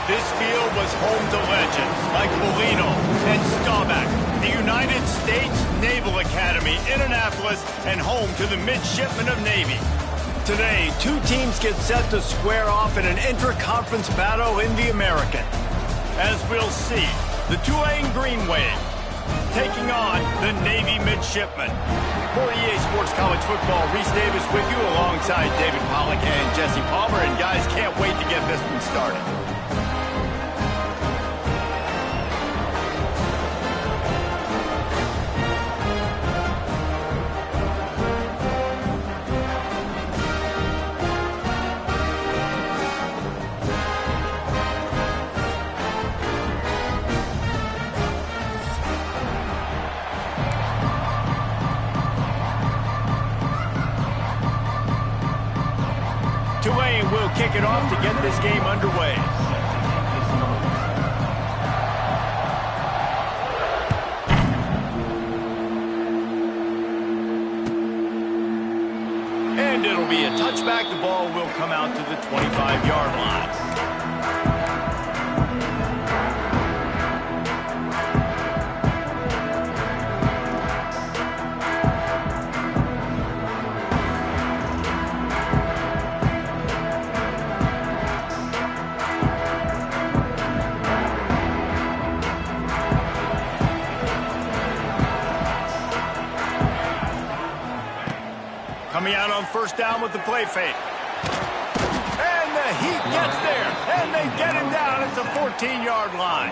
This field was home to legends like Molino and Staubach, the United States Naval Academy in Annapolis, and home to the Midshipmen of Navy. Today, two teams get set to square off in an intra-conference battle in the American. As we'll see, the Tulane Green Wave taking on the Navy Midshipmen. For EA Sports College Football, Reese Davis with you alongside David Pollack and Jesse Palmer. And guys, can't wait to get this one started. Tulane will kick it off to get this game underway. And it'll be a touchback. The ball will come out to the 25-yard line. Coming out on first down with the play fake. And the Heat gets there, and they get him down at the 14-yard line.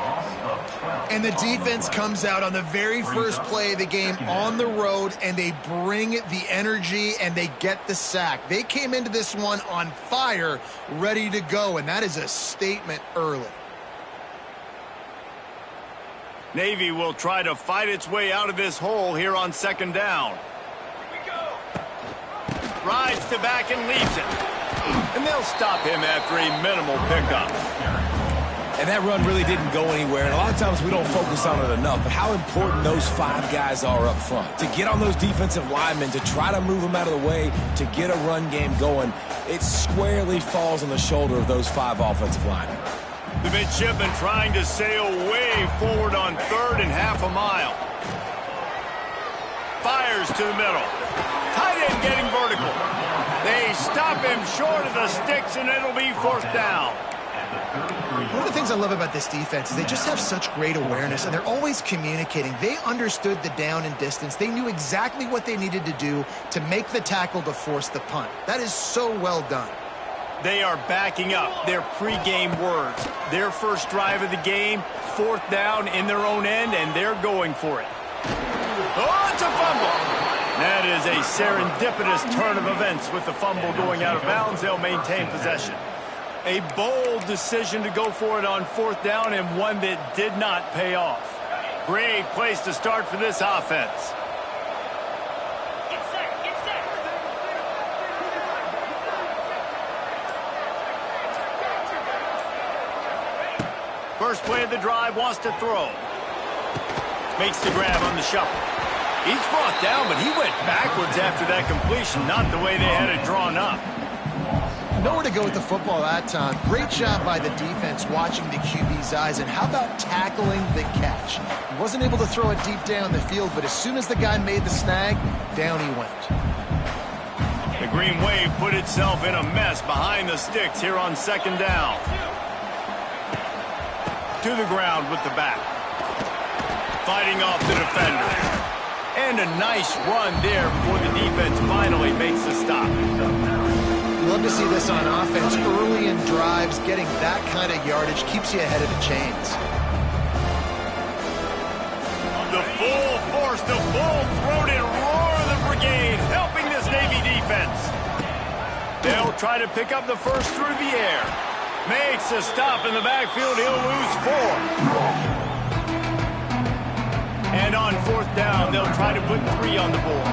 And the defense comes out on the very first play of the game on the road, and they bring the energy, and they get the sack. They came into this one on fire, ready to go, and that is a statement early. Navy will try to fight its way out of this hole here on second down. Rides to back and leaves it. And they'll stop him after a minimal pickup. And that run really didn't go anywhere. And a lot of times we don't focus on it enough. But how important those five guys are up front. To get on those defensive linemen, to try to move them out of the way, to get a run game going, it squarely falls on the shoulder of those five offensive linemen. The midshipmen trying to sail way forward on third and half a mile. Fires to the middle. Tight end getting vertical. They stop him short of the sticks, and it'll be fourth down. One of the things I love about this defense is they just have such great awareness, and they're always communicating. They understood the down and distance. They knew exactly what they needed to do to make the tackle to force the punt. That is so well done. They are backing up their pregame words. Their first drive of the game, fourth down in their own end, and they're going for it. Oh, it's a fumble. That is a serendipitous turn of events with the fumble going out of bounds. They'll maintain possession. A bold decision to go for it on fourth down, and one that did not pay off. Great place to start for this offense. Get set, get set. First play of the drive, wants to throw. Makes the grab on the shuffle. He's brought down, but he went backwards after that completion, not the way they had it drawn up. Nowhere to go with the football that time. Great job by the defense watching the QB's eyes, and how about tackling the catch? He wasn't able to throw it deep down the field, but as soon as the guy made the snag, down he went. The Green Wave put itself in a mess behind the sticks here on second down. To the ground with the back. Fighting off the defender. And a nice run there before the defense finally makes a stop. Love to see this on offense. Early in drives, getting that kind of yardage keeps you ahead of the chains. The full force, the full-throated roar of the brigade, helping this Navy defense. They'll try to pick up the first through the air. Makes a stop in the backfield. He'll lose 4. And on fourth down, they'll try to put 3 on the board.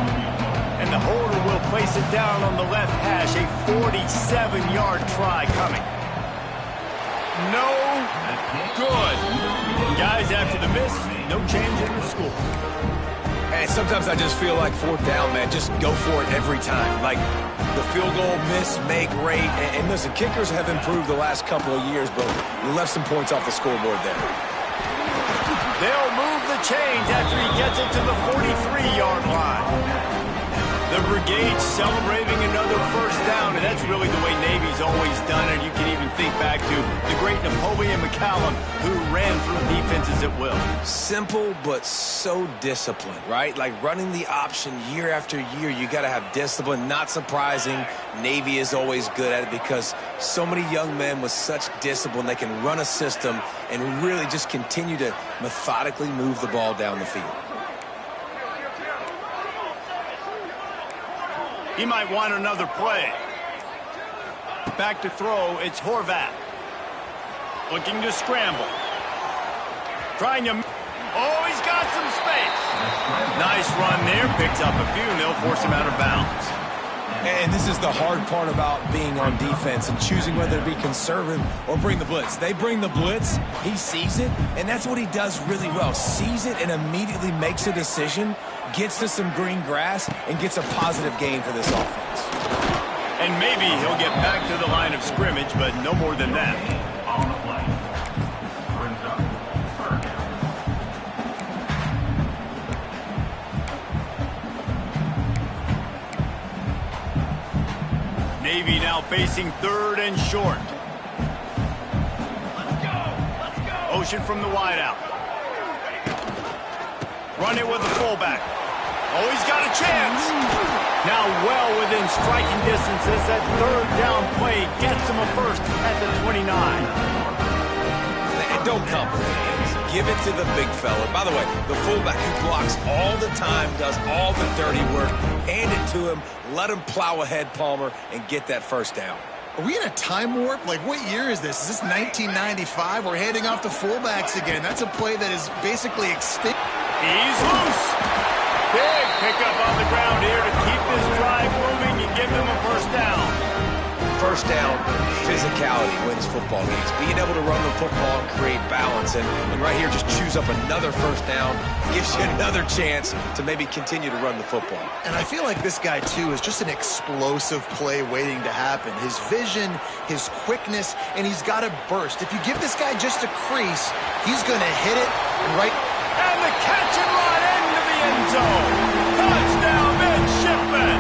And the holder will place it down on the left hash. A 47-yard try coming. No good. Guys, after the miss, no change in the score. And sometimes I just feel like fourth down, man, just go for it every time. Like the field goal miss, make rate. And listen, kickers have improved the last couple of years, but you left some points off the scoreboard there. They'll move the chains after he gets it to the 43-yard line. The brigade celebrating another first down, and that's really the way Navy's always done it. You can even think back to the great Napoleon McCallum, who ran through defenses at will. Simple, but so disciplined, right? Like running the option year after year, you got to have discipline. Not surprising, Navy is always good at it because so many young men with such discipline, they can run a system and really just continue to methodically move the ball down the field. He might want another play. Back to throw, it's Horvath. Looking to scramble. Trying to... Oh, he's got some space. Nice run there. Picks up a few, and they'll force him out of bounds. And this is the hard part about being on defense and choosing whether to be conservative or bring the blitz. They bring the blitz, he sees it, and that's what he does really well. Sees it and immediately makes a decision, gets to some green grass, and gets a positive gain for this offense. And maybe he'll get back to the line of scrimmage, but no more than that. On the play. Brings up third down. Navy now facing third and short. Let's go. Let's go. Ocean from the wideout. Run it with the fullback. Oh, he's got a chance. Now well within striking distance as that third down play gets him a first at the 29. And don't complicate things. Give it to the big fella. By the way, the fullback who blocks all the time, does all the dirty work. Hand it to him. Let him plow ahead, Palmer, and get that first down. Are we in a time warp? Like, what year is this? Is this 1995? We're handing off to fullbacks again. That's a play that is basically extinct. He's loose. Big pickup on the ground here to keep this drive moving and give them a first down. First down, physicality wins football games. Being able to run the football and create balance. And right here, just choose up another first down. Gives you another chance to maybe continue to run the football. And I feel like this guy, too, is just an explosive play waiting to happen. His vision, his quickness, and he's got a burst. If you give this guy just a crease, he's going to hit it right. And the catch and run into the end zone. Touchdown, midshipman.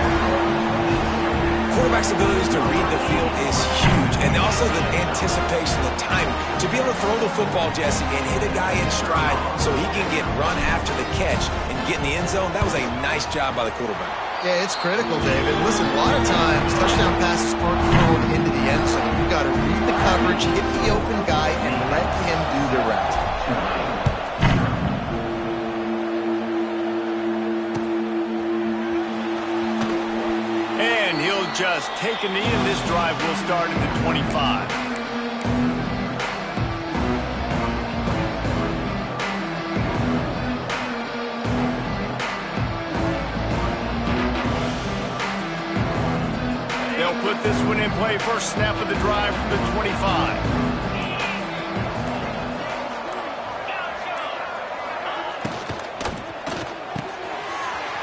Quarterback's abilities to read the field is huge, and also the anticipation, the timing. To be able to throw the football, Jesse, and hit a guy in stride so he can get run after the catch and get in the end zone, that was a nice job by the quarterback. Yeah, it's critical, David. Listen, a lot of times, touchdown passes aren't thrown into the end zone. You've got to read the coverage, hit the open guy, and let him do the rest. And he'll just take a knee, and this drive will start at the 25. They'll put this one in play. First snap of the drive from the 25.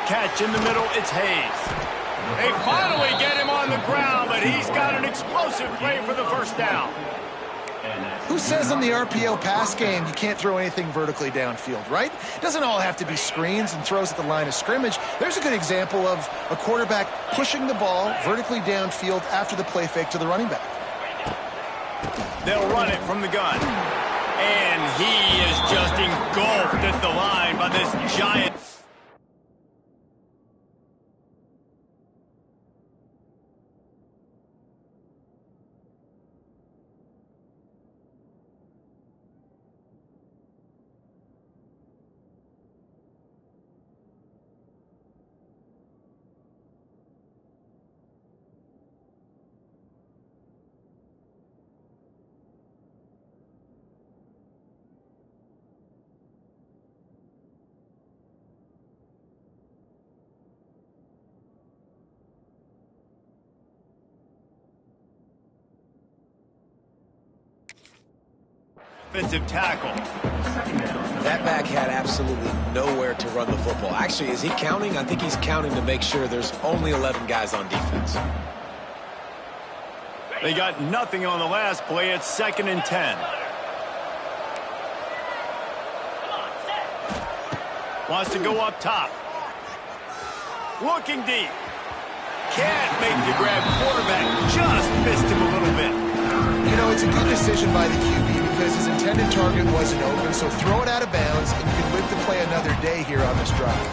Catch in the middle, it's Hayes. They finally get him on the ground, but he's got an explosive play for the first down. Who says in the RPO pass game you can't throw anything vertically downfield, right? It doesn't all have to be screens and throws at the line of scrimmage. There's a good example of a quarterback pushing the ball vertically downfield after the play fake to the running back. They'll run it from the gun. And he is just engulfed at the line by this giant... offensive tackle. That back had absolutely nowhere to run the football. Actually, is he counting? I think he's counting to make sure there's only 11 guys on defense. They got nothing on the last play. It's 2nd and 10. Wants to go up top. Looking deep. Can't make the grab. Quarterback just missed him a little bit. You know, it's a good decision by the QB because his intended target wasn't open, so throw it out of bounds, and you can live to play another day here on this drive.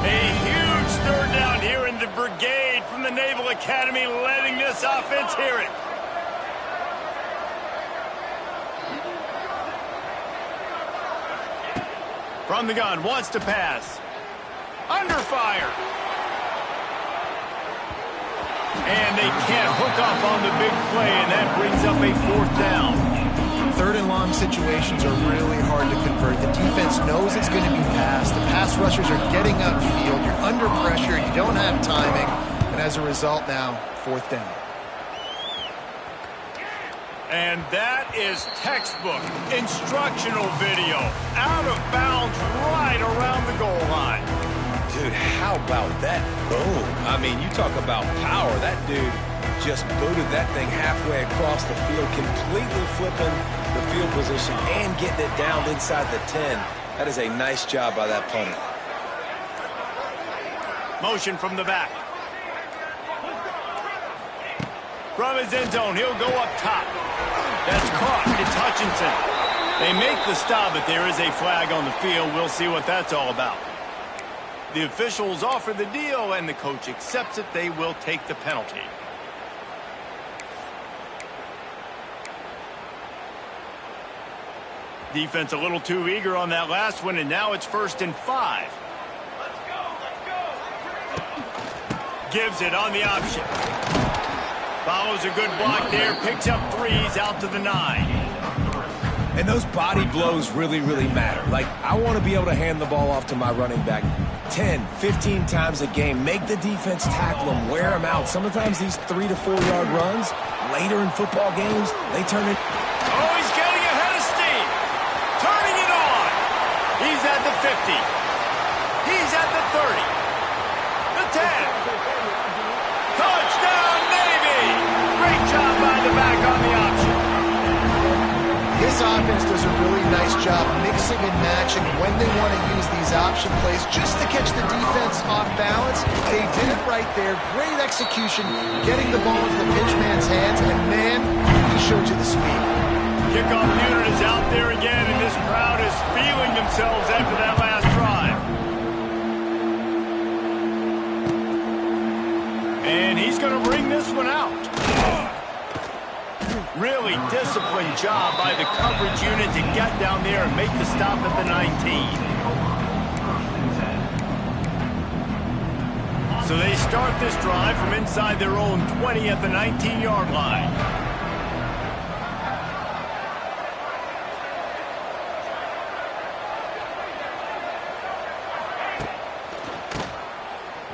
A huge third down here in the brigade from the Naval Academy, letting this offense hear it. From the gun, wants to pass. Under fire. And they can't hook up on the big play, and that brings up a 4th down. 3rd and long situations are really hard to convert. The defense knows it's going to be passed. The pass rushers are getting upfield. You're under pressure. You don't have timing. And as a result now, 4th down. And that is textbook instructional video. Out of bounds right around the goal line. Dude, how about that boom? I mean, you talk about power. That dude just booted that thing halfway across the field, completely flipping the field position and getting it down inside the 10. That is a nice job by that punter. Motion from the back. From his end zone, he'll go up top. That's caught. It's Hutchinson. They make the stop, but there is a flag on the field. We'll see what that's all about. The officials offer the deal, and the coach accepts it. They will take the penalty. Defense a little too eager on that last one, and now it's 1st and 5. Let's go. Gives it on the option. Follows a good block there, picks up 3s out to the 9. And those body blows really, really matter. Like, I want to be able to hand the ball off to my running back 10, 15 times a game. Make the defense tackle them, wear them out. Sometimes these 3 to 4 yard runs, later in football games, they turn it. Oh, he's getting ahead of steam. Turning it on. He's at the 50. He's at the 30. The 10. Touchdown, Navy! Great job by the back on the option. This offense does a really nice job mixing and matching when they want to use these option plays just to catch the defense off balance. They did it right there. Great execution, getting the ball into the pitchman's hands, and man, he showed you the speed. Kickoff unit is out there again, and this crowd is feeling themselves after that last drive. And he's going to bring this one out. Really disciplined job by the coverage unit to get down there and make the stop at the 19. So they start this drive from inside their own 20 at the 19-yard line.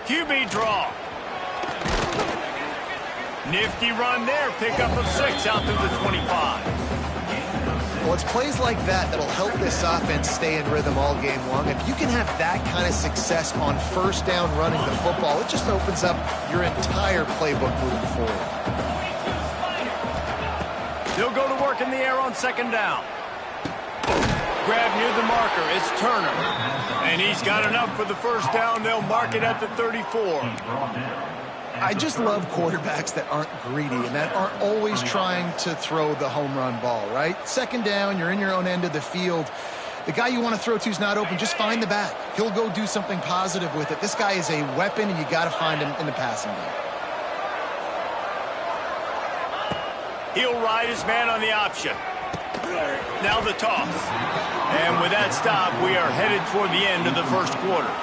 QB draw. Nifty run there, pickup of 6 out to the 25. Well, it's plays like that that'll help this offense stay in rhythm all game long. If you can have that kind of success on 1st down running the football, it just opens up your entire playbook moving forward. They'll go to work in the air on 2nd down. Grab near the marker, it's Turner. And he's got enough for the 1st down. They'll mark it at the 34. I just love quarterbacks that aren't greedy and that aren't always trying to throw the home run ball, right? 2nd down, you're in your own end of the field. The guy you want to throw to is not open. Just find the back. He'll go do something positive with it. This guy is a weapon, and you got to find him in the passing game. He'll ride his man on the option. Now the toss. And with that stop, we are headed toward the end of the 1st quarter.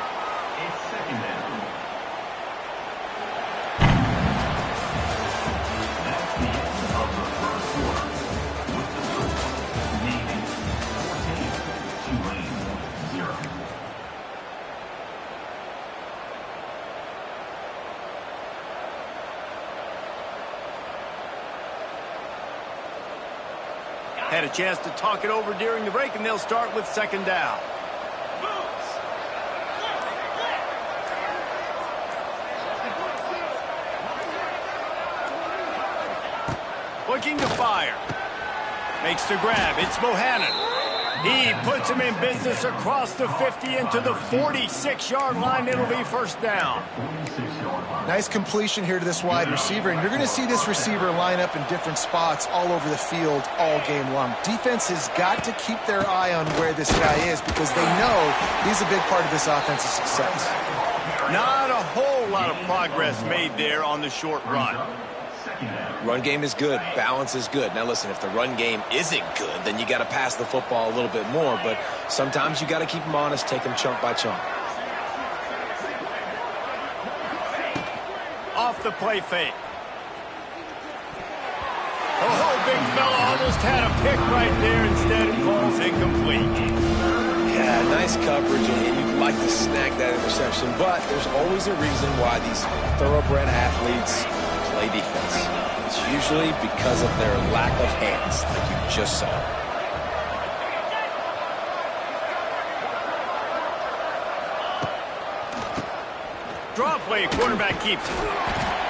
Had a chance to talk it over during the break, and they'll start with second down. Looking to fire. Makes the grab. It's Bohannon. He puts him in business across the 50 into the 46-yard line. It'll be first down. Nice completion here to this wide receiver, and you're going to see this receiver line up in different spots all over the field all game long. Defense has got to keep their eye on where this guy is because they know he's a big part of this offensive success. Not a whole lot of progress made there on the short run. Run game is good. Balance is good. Now, listen, if the run game isn't good, then you got to pass the football a little bit more. But sometimes you got to keep them honest, take them chunk by chunk. Off the play fake. Oh, big fella almost had a pick right there. Instead, it falls incomplete. Yeah, nice coverage, and you'd like to snag that interception. But there's always a reason why these thoroughbred athletes play defense. It's usually because of their lack of hands, like you just saw. Draw play, quarterback keeps it.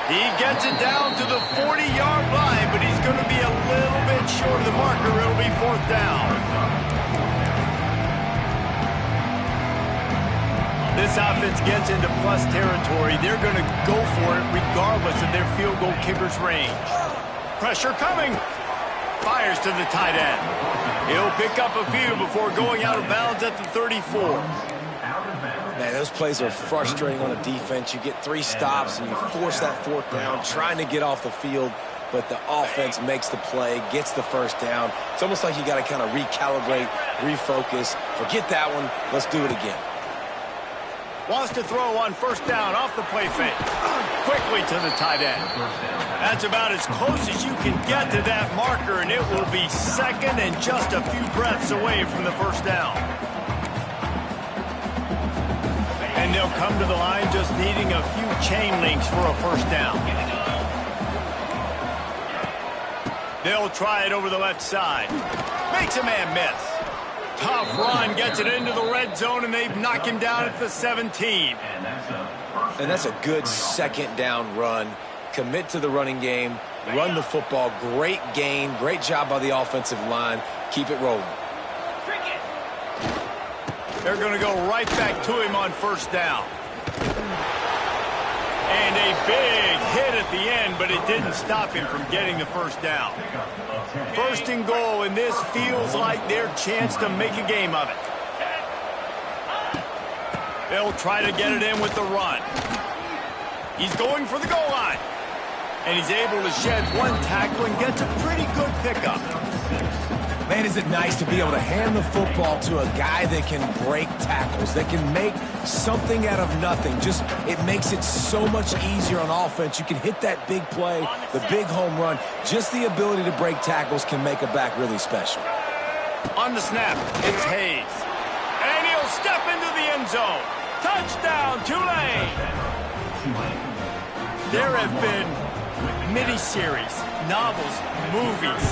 He gets it down to the 40-yard line, but he's going to be a little bit short of the marker. It'll be fourth down. This offense gets into plus territory. They're going to go for it regardless of their field goal kicker's range. Pressure coming. Fires to the tight end. He'll pick up a few before going out of bounds at the 34. Man, those plays are frustrating on the defense. You get 3 stops and you force that fourth down, trying to get off the field, but the offense makes the play, gets the first down. It's almost like you got to kind of recalibrate, refocus. Forget that one. Let's do it again. Wants to throw on first down off the play fake. Quickly to the tight end. That's about as close as you can get to that marker, and it will be second and just a few breaths away from the first down. And they'll come to the line just needing a few chain links for a first down. They'll try it over the left side. Makes a man miss. Tough run, gets it into the red zone, and they knock him down at the 17. And that's a good second down run. Commit to the running game, run the football. Great gain, great job by the offensive line. Keep it rolling. They're going to go right back to him on first down. And a big hit at the end, but it didn't stop him from getting the first down. First and goal, and this feels like their chance to make a game of it. They'll try to get it in with the run. He's going for the goal line. And he's able to shed one tackle and gets a pretty good pickup. Man, is it nice to be able to hand the football to a guy that can break tackles, that can make something out of nothing. Just, it makes it so much easier on offense. You can hit that big play, the big home run. Just the ability to break tackles can make a back really special. On the snap, it's Hayes. And he'll step into the end zone. Touchdown, Tulane! There have been mini-series, novels, movies,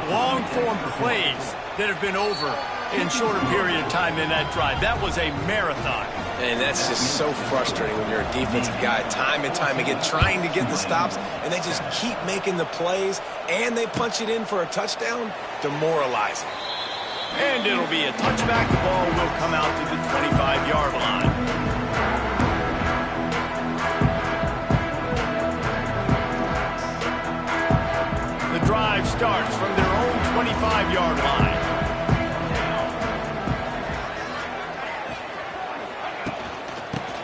long-form plays that have been over in shorter period of time than that drive. That was a marathon. And that's just so frustrating when you're a defensive guy, time and time again, trying to get the stops, and they just keep making the plays, and they punch it in for a touchdown. Demoralizing. And it'll be a touchback. The ball will come out to the 25-yard line. The drive starts from their own 25-yard line.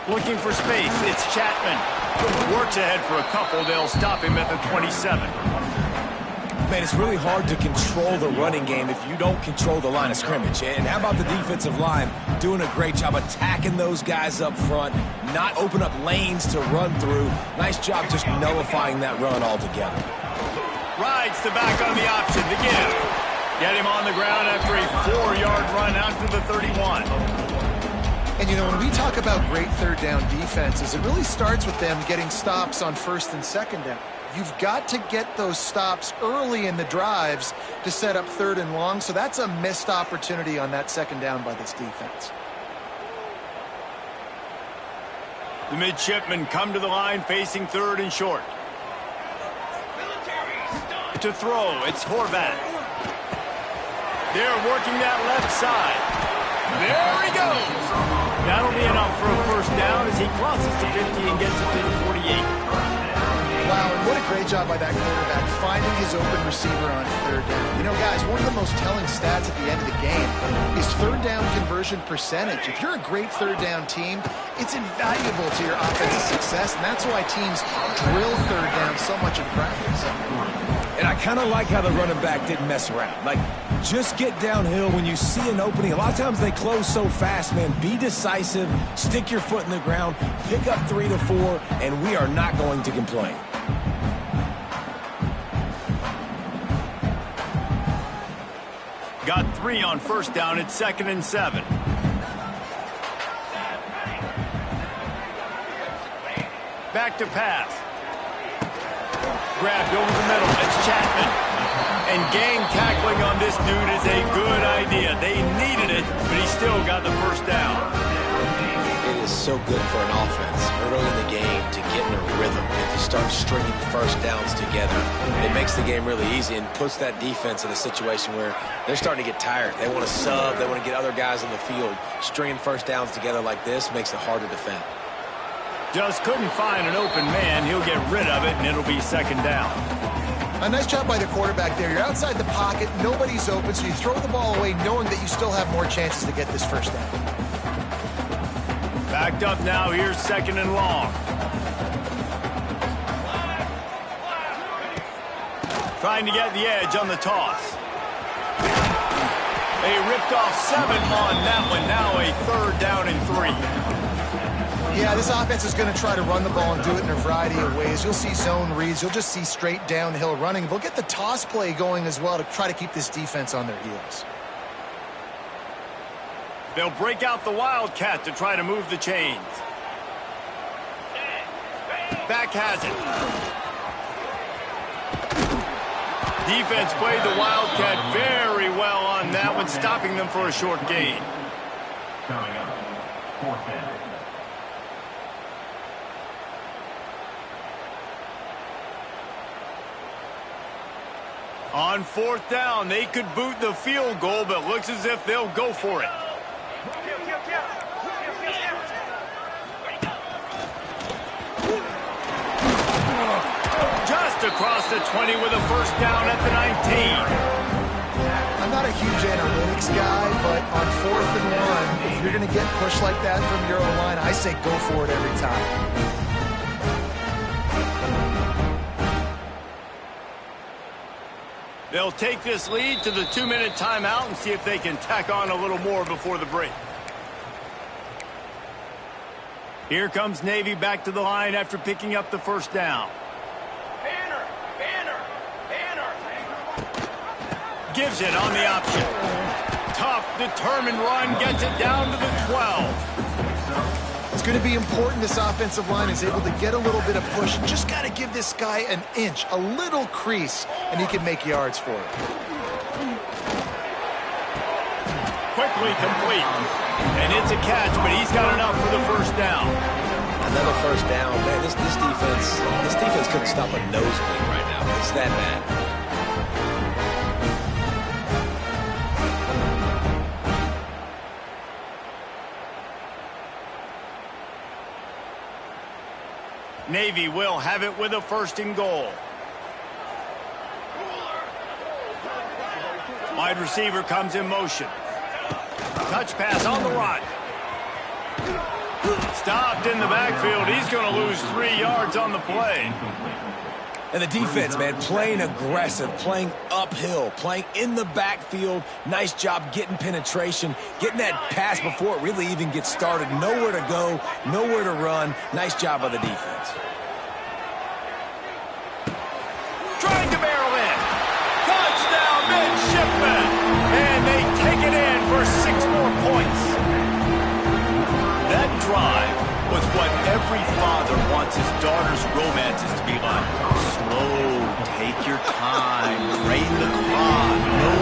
Looking for space, it's Chapman. Works ahead for a couple. They'll stop him at the 27. Man, it's really hard to control the running game if you don't control the line of scrimmage. And how about the defensive line doing a great job attacking those guys up front, not open up lanes to run through. Nice job just nullifying that run altogether. Rides the back on the option to give. Get him on the ground after a 4-yard run out to the 31. And, you know, when we talk about great third down defenses, it really starts with them getting stops on first and second down. You've got to get those stops early in the drives to set up 3rd and long, so that's a missed opportunity on that 2nd down by this defense. The midshipmen come to the line facing 3rd and short. To throw, it's Horvath. They're working that left side. There he goes. That'll be enough for a 1st down as he crosses the 50 and gets it to the 48. Wow, and what a great job by that quarterback, finding his open receiver on 3rd down. You know, guys, one of the most telling stats at the end of the game is 3rd down conversion percentage. If you're a great 3rd down team, it's invaluable to your offensive success, and that's why teams drill 3rd down so much in practice. And I kind of like how the running back didn't mess around. Like, just get downhill when you see an opening. A lot of times they close so fast, man. Be decisive, stick your foot in the ground, pick up 3 to 4, and we are not going to complain. Got 3 on 1st down. It's 2nd and 7. Back to pass. Grabbed over the middle. It's Chapman. And gang tackling on this dude is a good idea. They needed it, but he still got the 1st down. It is so good for an offense early in the game to get in a rhythm and to start stringing 1st downs together. It makes the game really easy and puts that defense in a situation where they're starting to get tired. They want to sub. They want to get other guys on the field. Stringing 1st downs together like this makes it hard to defend. Just couldn't find an open man. He'll get rid of it, and it'll be 2nd down. A nice job by the quarterback there. You're outside the pocket, nobody's open, so you throw the ball away knowing that you still have more chances to get this 1st down. Backed up now, here's 2nd and long. Trying to get the edge on the toss. They ripped off 7 on that one, now a 3rd down and 3. Yeah, this offense is going to try to run the ball and do it in a variety of ways. You'll see zone reads. You'll just see straight downhill running. They'll get the toss play going as well to try to keep this defense on their heels. They'll break out the Wildcat to try to move the chains. Back has it. Defense played the Wildcat very well on that one, stopping them for a short gain. Coming up, 4th down. On 4th down, they could boot the field goal, but looks as if they'll go for it. Just across the 20 with a 1st down at the 19. I'm not a huge analytics guy, but on 4th and 1, if you're going to get pushed like that from your own line, I say go for it every time. They'll take this lead to the 2-minute timeout and see if they can tack on a little more before the break. Here comes Navy back to the line after picking up the 1st down. Banner. Gives it on the option. Tough, determined run, gets it down to the 12. It's going to be important this offensive line is able to get a little bit of push. Just got to give this guy an inch, a little crease, and he can make yards for it. Quickly complete. And it's a catch, but he's got enough for the 1st down. Another 1st down. Man, this defense couldn't stop a nosebleed right now. It's that bad. Navy will have it with a 1st and goal. Wide receiver comes in motion. Touch pass on the run. Stopped in the backfield. He's going to lose 3 yards on the play. And the defense, man, playing aggressive, playing uphill, playing in the backfield. Nice job getting penetration, getting that pass before it really even gets started. Nowhere to go, nowhere to run. Nice job by the defense. Trying to barrel in. Touchdown, midshipmen. And they take it in for 6 more points. That drive was what every father wants his daughter's romances to be like. Slow time. Drain the clock. No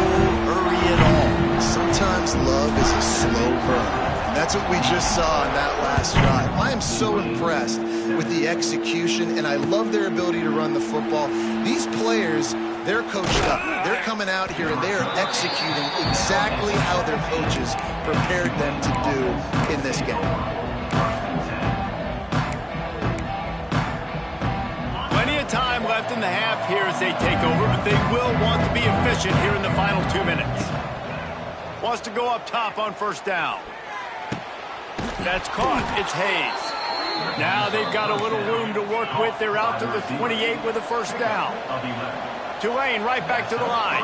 hurry at all. Sometimes love is a slow burn. And that's what we just saw on that last drive. I am so impressed with the execution, and I love their ability to run the football. These players, they're coached up. They're coming out here, and they are executing exactly how their coaches prepared them to do in this game. Plenty of time left in the half here as they take over, but they will want to be efficient here in the final 2 minutes. Wants to go up top on first down. That's caught. It's Hayes. Now they've got a little room to work with. They're out to the 28 with a first down. Tulane right back to the line.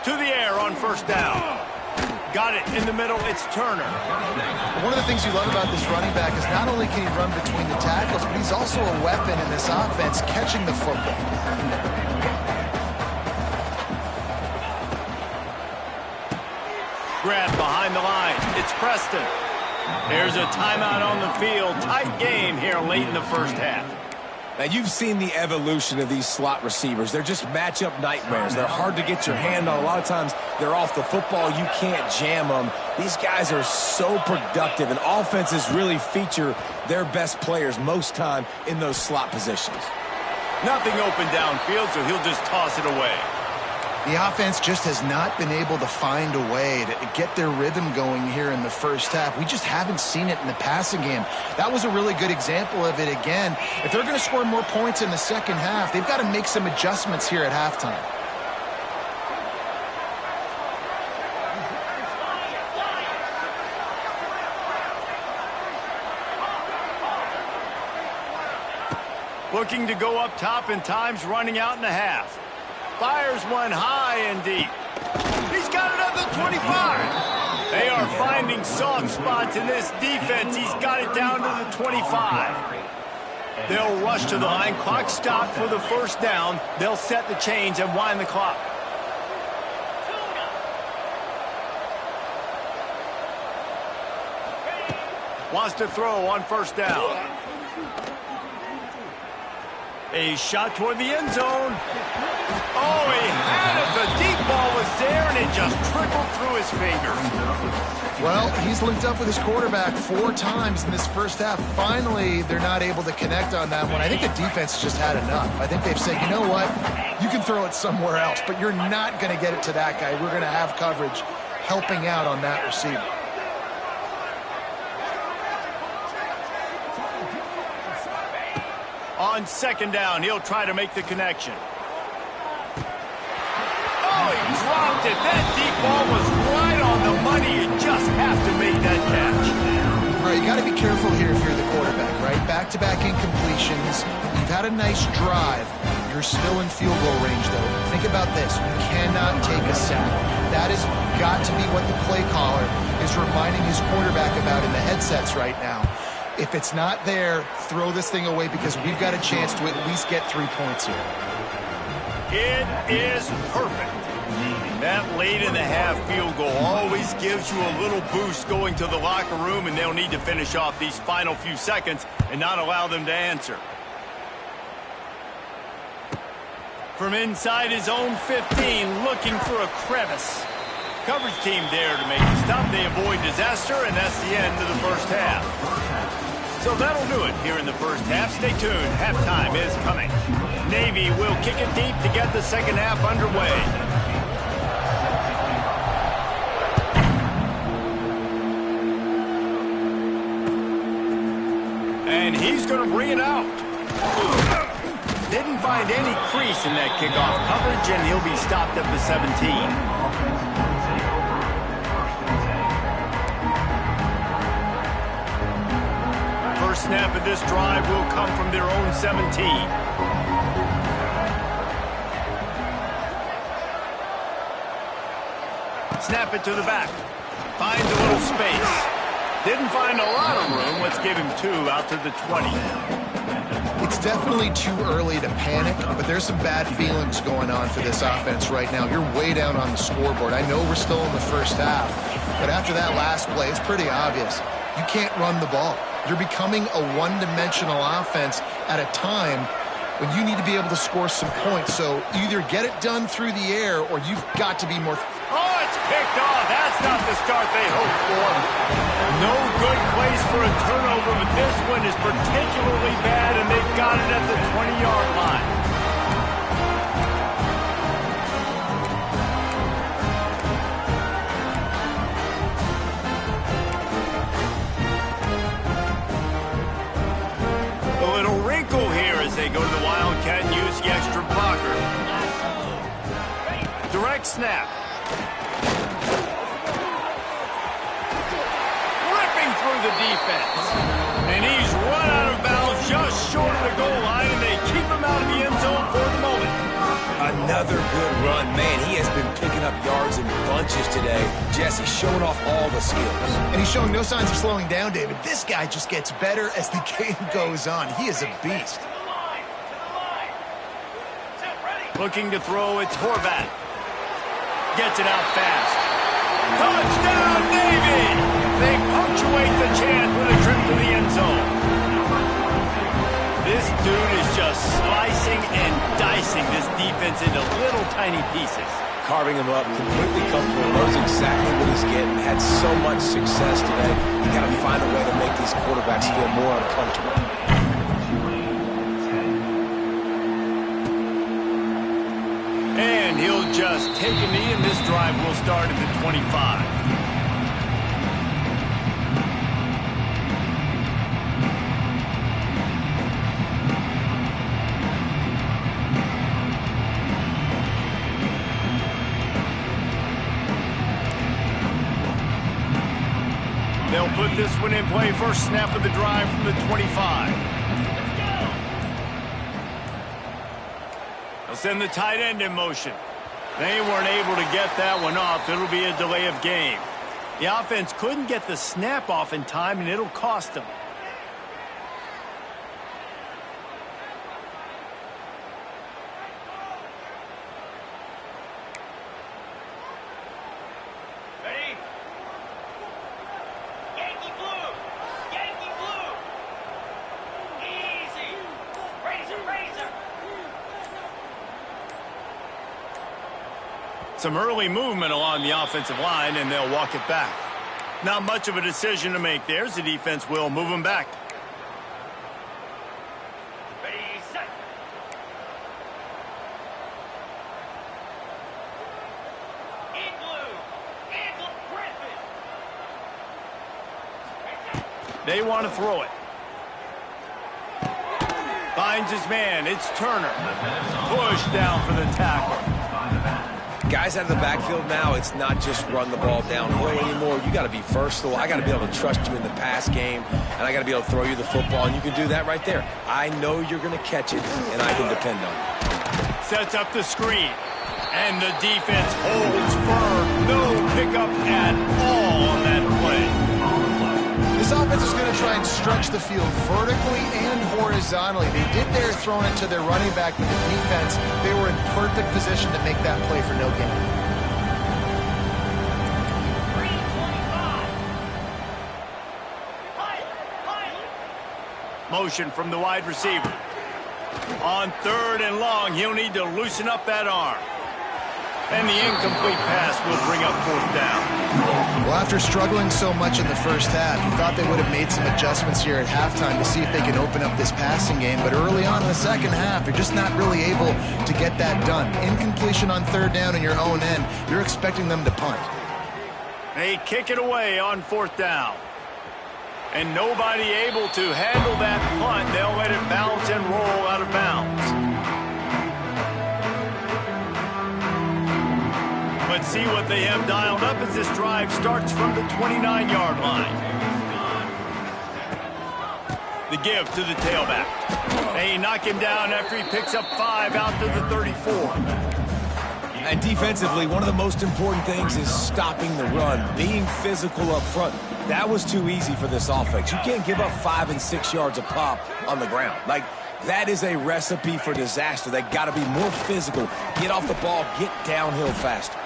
To the air on first down. Got it in the middle. It's Turner. One of the things you love about this running back is not only can he run between the tackles, but he's also a weapon in this offense catching the football. Grab behind the line. It's Preston. There's a timeout on the field. Tight game here late in the first half. Now, you've seen the evolution of these slot receivers. They're just matchup nightmares. They're hard to get your hand on. A lot of times, they're off the football. You can't jam them. These guys are so productive, and offenses really feature their best players most time in those slot positions. Nothing open downfield, so he'll just toss it away. The offense just has not been able to find a way to get their rhythm going here in the first half. We just haven't seen it in the passing game. That was a really good example of it again. If they're going to score more points in the second half, they've got to make some adjustments here at halftime. Looking to go up top, and time's running out in the half. Fires one high and deep. He's got it up to 25. They are finding soft spots in this defense. He's got it down to the 25. They'll rush to the line. Clock stopped for the first down. They'll set the chains and wind the clock. Wants to throw on first down. A shot toward the end zone. Oh, he had it. The deep ball was there, and it just trickled through his fingers. Well, he's linked up with his quarterback 4 times in this first half. Finally, they're not able to connect on that one. I think the defense just had enough. I think they've said, you know what? You can throw it somewhere else, but you're not going to get it to that guy. We're going to have coverage helping out on that receiver. On second down, he'll try to make the connection. Oh, he dropped it. That deep ball was right on the money. You just have to make that catch. All right, you got to be careful here if you're the quarterback, right? Back-to-back incompletions. You've had a nice drive. You're still in field goal range, though. Think about this. You cannot take a sack. That has got to be what the play caller is reminding his quarterback about in the headsets right now. If it's not there, throw this thing away because we've got a chance to at least get 3 points here. It is perfect. That late in the half field goal always gives you a little boost going to the locker room, and they'll need to finish off these final few seconds and not allow them to answer. From inside his own 15, looking for a crevice. Coverage team there to make the stop. They avoid disaster, and that's the end of the first half. So that'll do it here in the first half. Stay tuned. Halftime is coming. Navy will kick it deep to get the second half underway. And he's going to bring it out. Didn't find any crease in that kickoff coverage, and he'll be stopped at the 17. First snap of this drive will come from their own 17. Snap it to the back. Finds a little space. Didn't find a lot of room. Let's give him 2 out to the 20. It's definitely too early to panic, but there's some bad feelings going on for this offense right now. You're way down on the scoreboard. I know we're still in the first half, but after that last play, it's pretty obvious. you can't run the ball. You're becoming a one-dimensional offense at a time when you need to be able to score some points. So either get it done through the air or you've got to be more... Oh, it's picked off. That's not the start they hoped for. No good place for a turnover, but this one is particularly bad, and they've got it at the 20-yard line. A little wrinkle here as they go to the Wildcat and use the extra blocker. Direct snap. Through the defense. And he's run out of bounds just short of the goal line, and they keep him out of the end zone for the moment. Another good run. Man, he has been picking up yards in bunches today. Jesse showing off all the skills. And he's showing no signs of slowing down, David. This guy just gets better as the game goes on. He is a beast. Looking to throw, it's Horvat. Gets it out fast. Touchdown, Navy! They punctuate the chance with a trip to the end zone. This dude is just slicing and dicing this defense into little tiny pieces. Carving him up, completely comfortable, knows exactly what he's getting, had so much success today. You got to find a way to make these quarterbacks feel more uncomfortable. And he'll just take a knee, and this drive will start at the 25. They'll put this one in play. First snap of the drive from the 25. They'll send the tight end in motion. They weren't able to get that one off. It'll be a delay of game. The offense couldn't get the snap off in time, and it'll cost them. Some early movement along the offensive line, and they'll walk it back. Not much of a decision to make there, as the defense will move them back. Ready, set. In blue, Angel Griffin. They want to throw it. Finds his man. It's Turner. Push down for the tackle. Guys out of the backfield now, it's not just run the ball downhill anymore. You got to be versatile. I got to be able to trust you in the pass game, and I got to be able to throw you the football, and you can do that right there. I know you're going to catch it, and I can depend on it. Sets up the screen, and the defense holds firm. No pickup at all on that play. This offense is going to try and stretch the field vertically and horizontally. They did their throwing it to their running back, but the defense, they were in perfect position to make that play for no gain. 325. Motion from the wide receiver. On third and long, he'll need to loosen up that arm. And the incomplete pass will bring up fourth down. Well, after struggling so much in the first half, you thought they would have made some adjustments here at halftime to see if they can open up this passing game. But early on in the second half, you're just not really able to get that done. Incompletion on third down in your own end, you're expecting them to punt. They kick it away on fourth down. And nobody able to handle that punt. They'll let it bounce and roll out of bounds. Let's see what they have dialed up as this drive starts from the 29-yard line. The give to the tailback. They knock him down after he picks up 5 out to the 34. And defensively, one of the most important things is stopping the run, being physical up front. That was too easy for this offense. You can't give up 5 and 6 yards a pop on the ground. Like, that is a recipe for disaster. They got to be more physical, get off the ball, get downhill faster.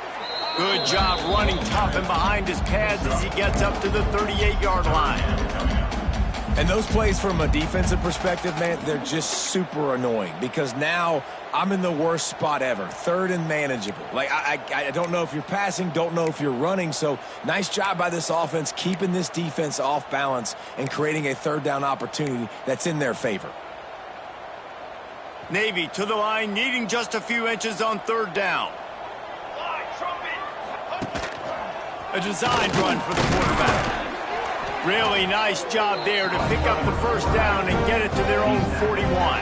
Good job running tough and behind his pads as he gets up to the 38-yard line. And those plays from a defensive perspective, man, they're just super annoying because now I'm in the worst spot ever, third and manageable. Like, I don't know if you're passing, don't know if you're running, so nice job by this offense keeping this defense off balance and creating a third down opportunity that's in their favor. Navy to the line, needing just a few inches on third down. A designed run for the quarterback. Really nice job there to pick up the first down and get it to their own 41.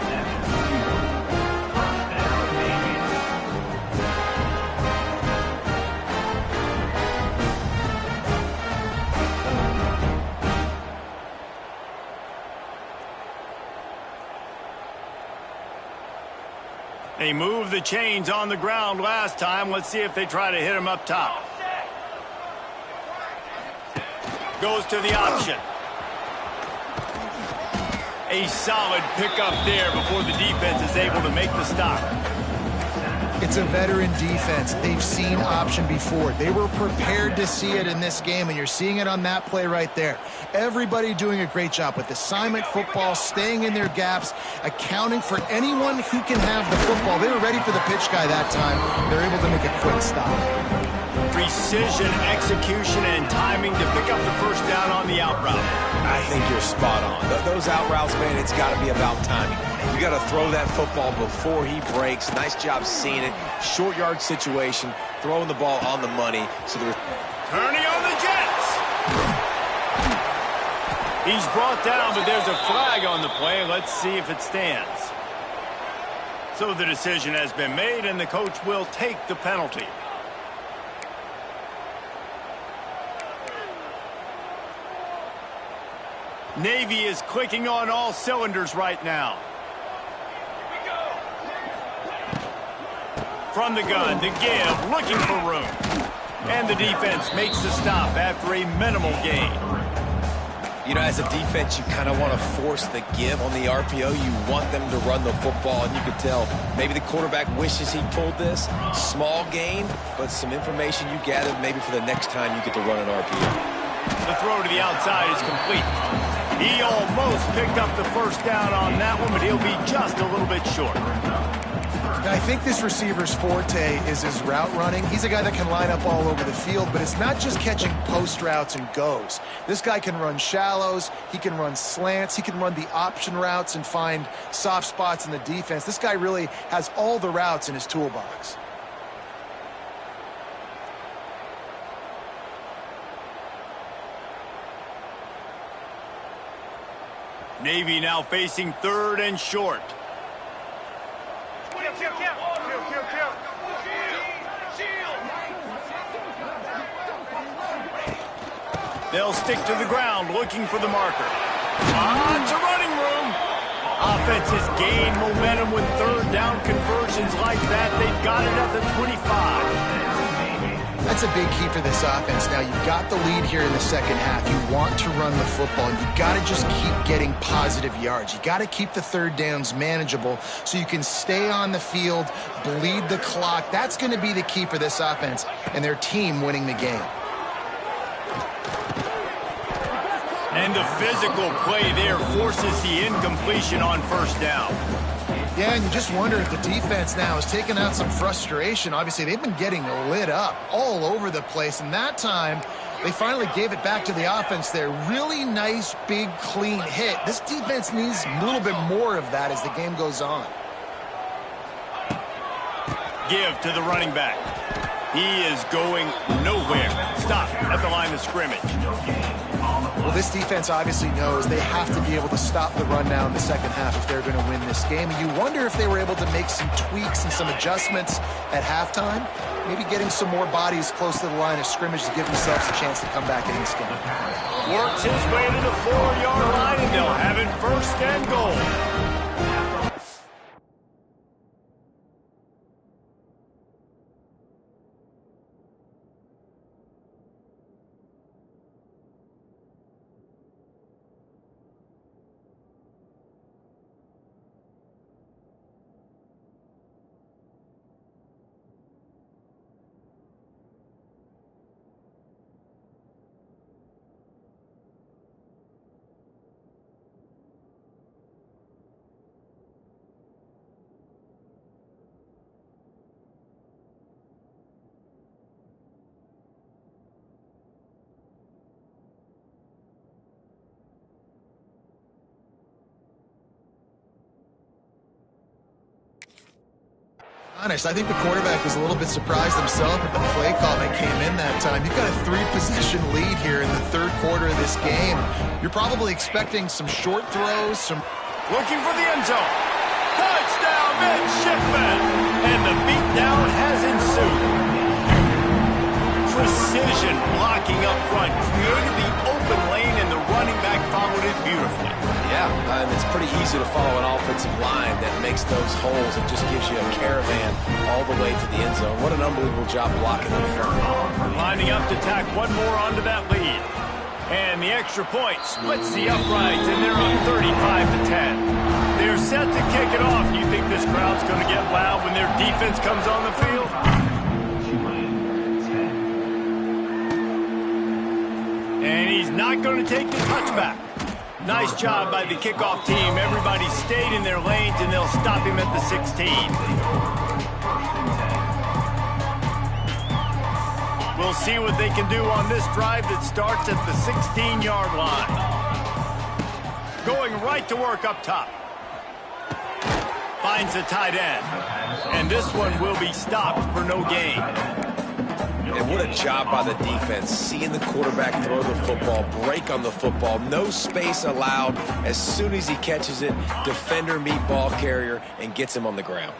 They moved the chains on the ground last time. Let's see if they try to hit him up top. Goes to the option. A solid pickup there before the defense is able to make the stop. It's a veteran defense. They've seen option before. They were prepared to see it in this game, and you're seeing it on that play right there. Everybody doing a great job with assignment football, staying in their gaps, accounting for anyone who can have the football. They were ready for the pitch guy that time. They're able to make a quick stop. Precision, execution, and timing to pick up the first down on the out route. I think you're spot on. Those out routes, man, it's got to be about timing. You got to throw that football before he breaks. Nice job seeing it. Short yard situation, throwing the ball on the money. So turning on the Jets. He's brought down, but there's a flag on the play. Let's see if it stands. So the decision has been made, and the coach will take the penalty. Navy is clicking on all cylinders right now. From the gun, the give, looking for room. And the defense makes the stop after a minimal gain. You know, as a defense, you kind of want to force the give on the RPO. You want them to run the football, and you can tell maybe the quarterback wishes he pulled this. Small gain, but some information you gathered maybe for the next time you get to run an RPO. The throw to the outside is complete. He almost picked up the first down on that one, but he'll be just a little bit short. I think this receiver's forte is his route running. He's a guy that can line up all over the field, but it's not just catching post routes and goes. This guy can run shallows, he can run slants, he can run the option routes and find soft spots in the defense. This guy really has all the routes in his toolbox. Navy now facing third and short. They'll stick to the ground looking for the marker. It's a running room. Offense has gained momentum with third down conversions like that. They've got it at the 25. That's a big key for this offense. Now, you've got the lead here in the second half. You want to run the football. You've got to just keep getting positive yards. You've got to keep the third downs manageable so you can stay on the field, bleed the clock. That's going to be the key for this offense and their team winning the game. And the physical play there forces the incompletion on first down. Yeah, and you just wonder if the defense now is taking out some frustration. Obviously, they've been getting lit up all over the place, and that time they finally gave it back to the offense there. Really nice, big, clean hit. This defense needs a little bit more of that as the game goes on. Give to the running back. He is going nowhere. Stop at the line of scrimmage. Well, this defense obviously knows they have to be able to stop the run now in the second half if they're going to win this game. And you wonder if they were able to make some tweaks and some adjustments at halftime, maybe getting some more bodies close to the line of scrimmage to give themselves a chance to come back in this game. Works his way to the 4-yard line, and they'll have it first and goal. Honest, I think the quarterback was a little bit surprised himself at the play call that came in that time. You've got a 3-possession lead here in the third quarter of this game. You're probably expecting some short throws, some... Looking for the end zone. Touchdown, midshipman! And the beatdown has ensued. Precision blocking up front created the open lane, and the running back followed it beautifully. Yeah, and it's pretty easy to follow an offensive line that makes those holes and just gives you a caravan all the way to the end zone. What an unbelievable job blocking up front. Lining up to tack one more onto that lead. And the extra point splits the uprights, and they're up 35-10. They're set to kick it off. You think this crowd's going to get loud when their defense comes on the field? And he's not going to take the touchback. Nice job by the kickoff team. Everybody stayed in their lanes, and they'll stop him at the 16. We'll see what they can do on this drive that starts at the 16-yard line. Going right to work up top. Finds a tight end. And this one will be stopped for no gain. And what a job by the defense, seeing the quarterback throw the football, break on the football, no space allowed. As soon as he catches it, defender meet ball carrier and gets him on the ground.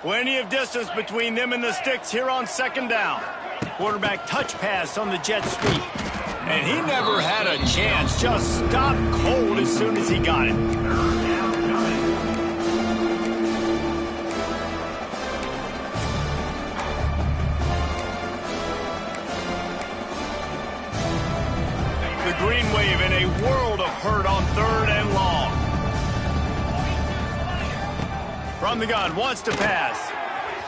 Plenty of distance between them and the sticks here on second down. Quarterback touch pass on the jet sweep. And he never had a chance, just stopped cold as soon as he got it. The green wave in a world of hurt on third and long. From the gun, wants to pass.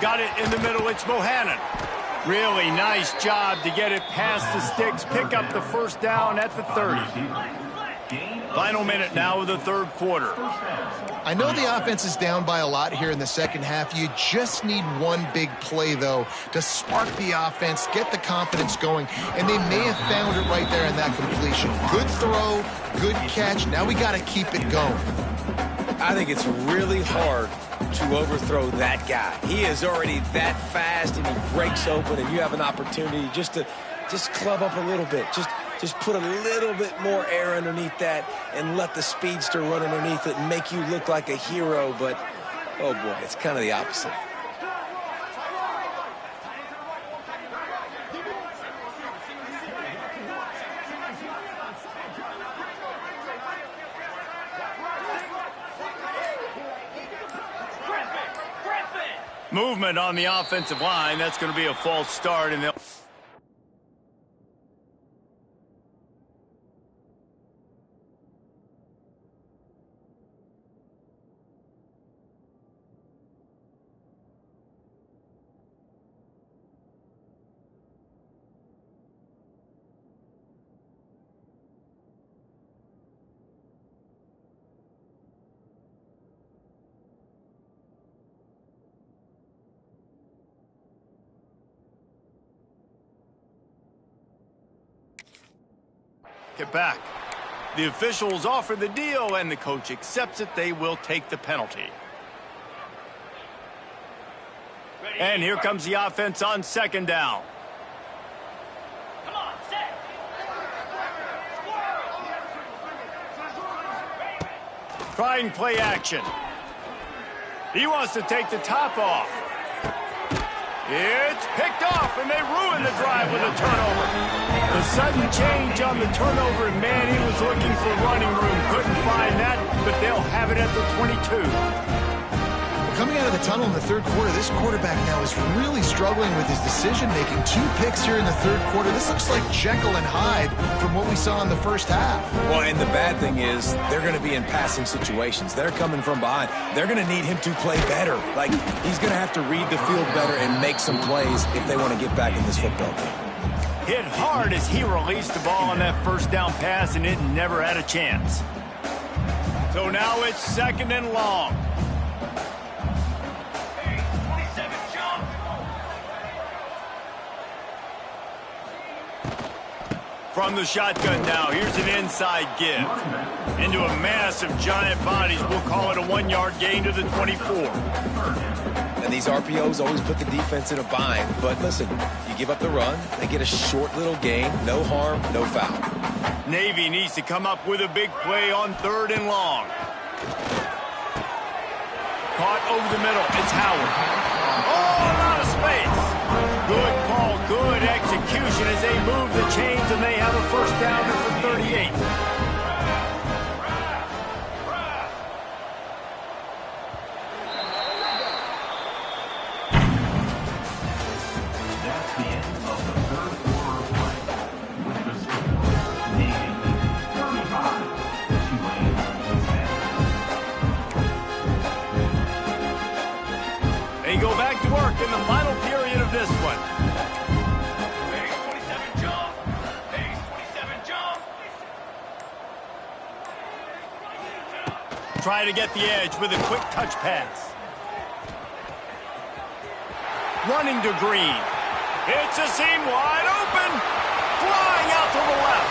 Got it in the middle, it's Bohannon. Really nice job to get it past the sticks, pick up the first down at the 30. Final minute now of the third quarter. I know the offense is down by a lot here in the second half. You just need one big play, though, to spark the offense, get the confidence going, and they may have found it right there in that completion. Good throw, good catch. Now we got to keep it going. I think it's really hard to overthrow that guy. He is already that fast, and he breaks open, and you have an opportunity just to club up a little bit. Just put a little bit more air underneath that and let the speedster run underneath it and make you look like a hero. But, oh, boy, it's kind of the opposite. Movement on the offensive line. That's going to be a false start, and they'll... Get back. The officials offer the deal, and the coach accepts it. They will take the penalty. And here comes the offense on second down. Come on, set. Trying play action. He wants to take the top off. It's picked off, and they ruin the drive with a turnover. The sudden change on the turnover, and man, he was looking for running room. Couldn't find that, but they'll have it at the 22. Coming out of the tunnel in the third quarter, this quarterback now is really struggling with his decision-making. 2 picks here in the third quarter. This looks like Jekyll and Hyde from what we saw in the first half. Well, and the bad thing is they're going to be in passing situations. They're coming from behind. They're going to need him to play better. Like, he's going to have to read the field better and make some plays if they want to get back in this football game. Hit hard as he released the ball on that first down pass, and it never had a chance. So now it's second and long. From the shotgun now, here's an inside give. Into a mass of giant bodies. We'll call it a 1-yard gain to the 24. And these RPOs always put the defense in a bind. But listen, you give up the run, they get a short little gain, no harm, no foul. Navy needs to come up with a big play on 3rd and long. Caught over the middle. It's Howard. Oh, out of space. Good call, good execution as they move the chains, and they have a first down at the 38. That's the end of the third quarter of play. With the score, Navy 35, Tulane 10. They go back to work in the final period of this one. Base 27 jump. Base 27 jump. Try to get the edge with a quick touch pass. Running to Green. It's a seam wide open. Flying out to the left.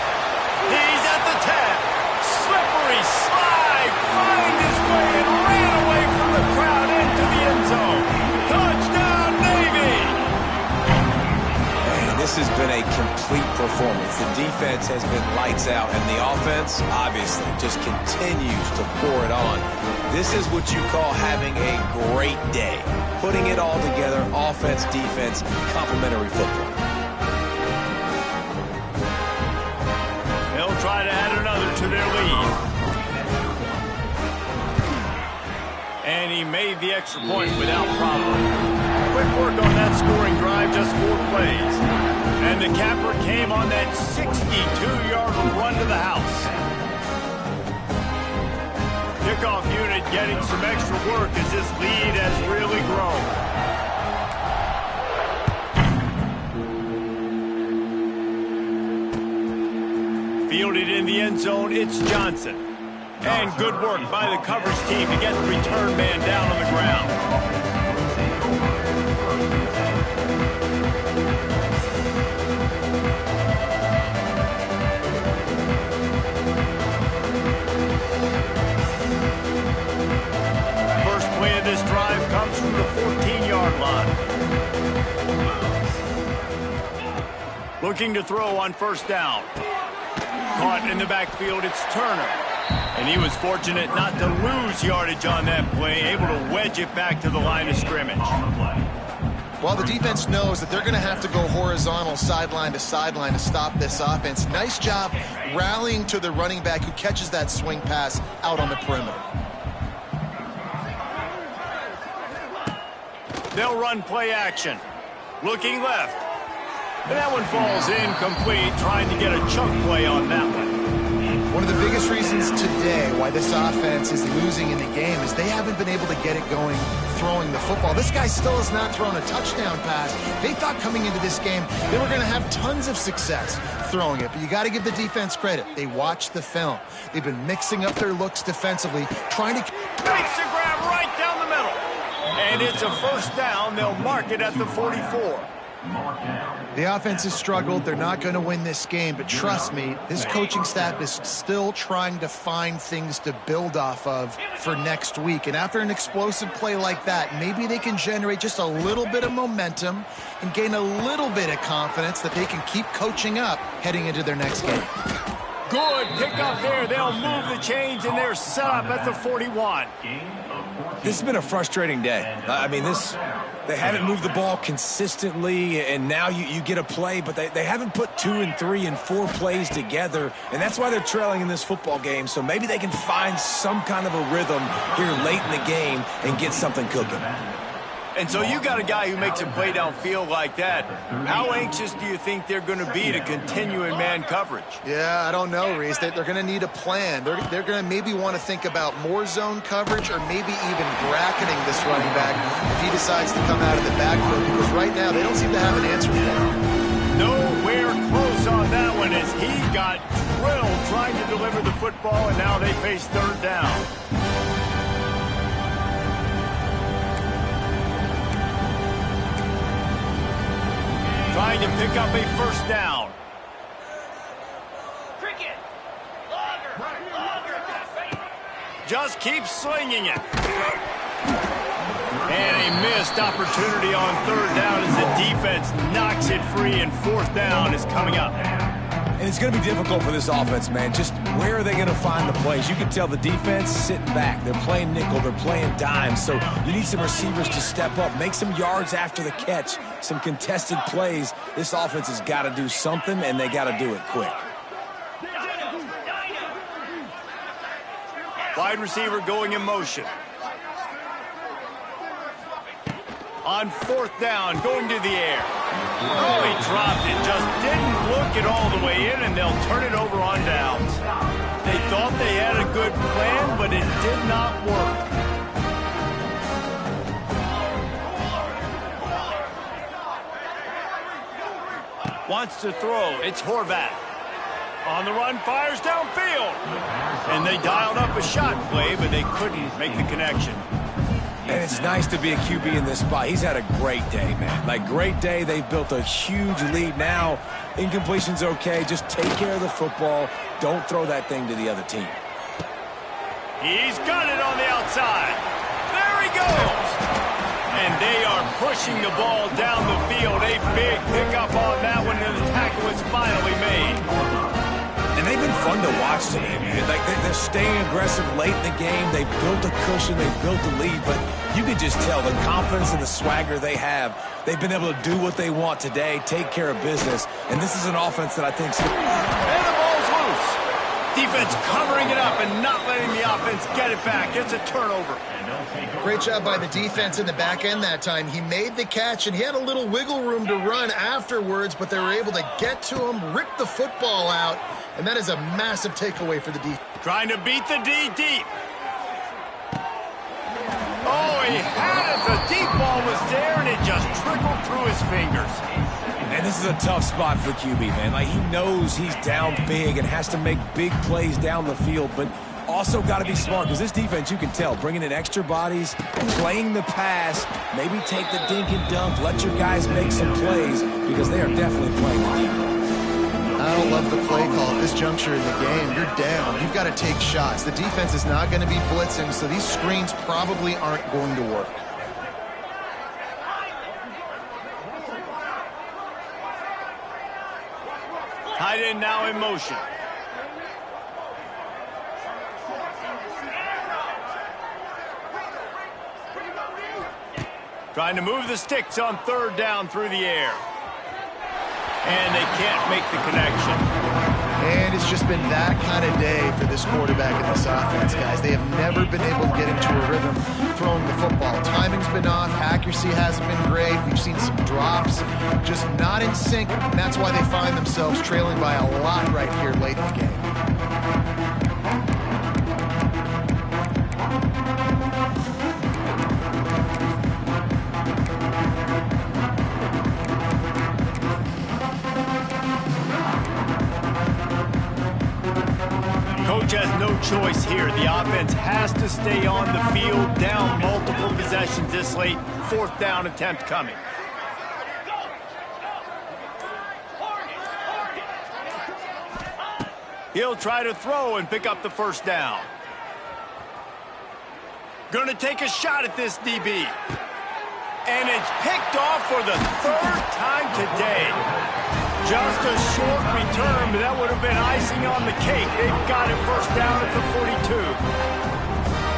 He's at the 10. Slippery slide. Finds his way and ran away from the crowd into the end zone. Touchdown, Navy! Man, this has been a complete performance. The defense has been lights out, and the offense, obviously, just continues to pour it on. This is what you call having a great day. Putting it all together, offense, defense, complementary football. They'll try to add another to their lead. And he made the extra point without problem. Quick work on that scoring drive, just 4 plays. And the capper came on that 62-yard run to the house. Kickoff unit getting some extra work as this lead has really grown. Fielded in the end zone, it's Johnson. And good work by the coverage team to get the return man down on the ground. First play of this drive comes from the 14-yard line. Looking to throw on first down. Caught in the backfield, it's Turner. And he was fortunate not to lose yardage on that play, able to wedge it back to the line of scrimmage. Well, the defense knows that they're going to have to go horizontal sideline to stop this offense. Nice job rallying to the running back who catches that swing pass out on the perimeter. They'll run play action. Looking left. And that one falls incomplete, trying to get a chunk play on that one. One of the biggest reasons today why this offense is losing in the game is they haven't been able to get it going throwing the football. This guy still has not thrown a touchdown pass. They thought coming into this game they were going to have tons of success throwing it, but you got to give the defense credit. They watched the film. They've been mixing up their looks defensively, trying to... Makes the grab right down the middle. And it's a first down. They'll mark it at the 44. The offense has struggled. They're not going to win this game, but trust me, this coaching staff is still trying to find things to build off of for next week. And after an explosive play like that, maybe they can generate just a little bit of momentum and gain a little bit of confidence that they can keep coaching up heading into their next game. Good pick up there. They'll move the chains, and they're set up at the 41. This has been a frustrating day. I mean, they haven't moved the ball consistently, and now you get a play, but they haven't put 2 and 3 and 4 plays together, and that's why they're trailing in this football game. So maybe they can find some kind of a rhythm here late in the game and get something cooking. And so you got a guy who makes a play downfield like that. How anxious do you think they're going to be to continue in man coverage? Yeah, I don't know, Reese. They're going to need a plan. They're going to maybe want to think about more zone coverage or maybe even bracketing this running back if he decides to come out of the backfield, because right now they don't seem to have an answer for him. Nowhere close on that one as he got drilled trying to deliver the football, and now they face third down. Trying to pick up a first down. Cricket. Longer. Just keep slinging it. And a missed opportunity on third down as the defense knocks it free, and fourth down is coming up. And it's going to be difficult for this offense, man. Just where are they going to find the plays? You can tell the defense sitting back. They're playing nickel. They're playing dime. So you need some receivers to step up, make some yards after the catch, some contested plays. This offense has got to do something, and they got to do it quick. Wide receiver going in motion. On fourth down, going to the air. Oh, he dropped it. Just didn't look it all the way in, and they'll turn it over on downs. They thought they had a good plan, but it did not work. Wants to throw. It's Horvath. On the run, fires downfield. And they dialed up a shot play, but they couldn't make the connection. And it's nice to be a QB in this spot. He's had a great day, man. Like, great day. They've built a huge lead now. Incompletion's okay. Just take care of the football. Don't throw that thing to the other team. He's got it on the outside. There he goes. And they are pushing the ball down the field. A big pickup on that one, and the tackle was finally made. And they've been fun to watch today, man. Like, they're staying aggressive late in the game. They've built a cushion. They've built a lead. But you can just tell the confidence and the swagger they have. They've been able to do what they want today, take care of business. And this is an offense that I think... And the ball's loose. Defense covering it up and not letting the offense get it back. It's a turnover. Great job by the defense in the back end that time. He made the catch, and he had a little wiggle room to run afterwards, but they were able to get to him, rip the football out, and that is a massive takeaway for the defense. Trying to beat the D deep. Oh, he had it. The deep ball was there, and it just trickled through his fingers. And this is a tough spot for QB, man. Like, he knows he's down big and has to make big plays down the field, but also got to be smart, because this defense, you can tell, bringing in extra bodies, playing the pass, maybe take the dink and dunk, let your guys make some plays, because they are definitely playing the defense. I don't love the play call at this juncture in the game. You're down. You've got to take shots. The defense is not going to be blitzing, so these screens probably aren't going to work. Tight end now in motion. Trying to move the sticks on third down through the air. And they can't make the connection. And it's just been that kind of day for this quarterback and this offense, guys. They have never been able to get into a rhythm throwing the football. Timing's been off. Accuracy hasn't been great. We've seen some drops. Just not in sync. And that's why they find themselves trailing by a lot right here late in the game. Coach has no choice here. The offense has to stay on the field, down multiple possessions this late. Fourth down attempt coming. He'll try to throw and pick up the first down. Gonna take a shot at this DB. And it's picked off for the third time today. Just a short return, but that would have been icing on the cake. They've got it first down at the 42.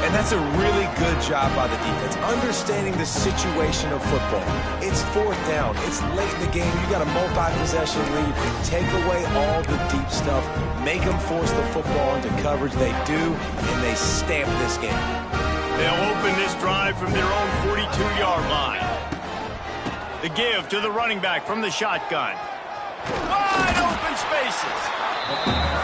And that's a really good job by the defense, understanding the situation of football. It's fourth down. It's late in the game. You got a multi-possession lead. Take away all the deep stuff. Make them force the football into coverage. They do, and they stamp this game. They'll open this drive from their own 42-yard line. The give to the running back from the shotgun. Wide open spaces.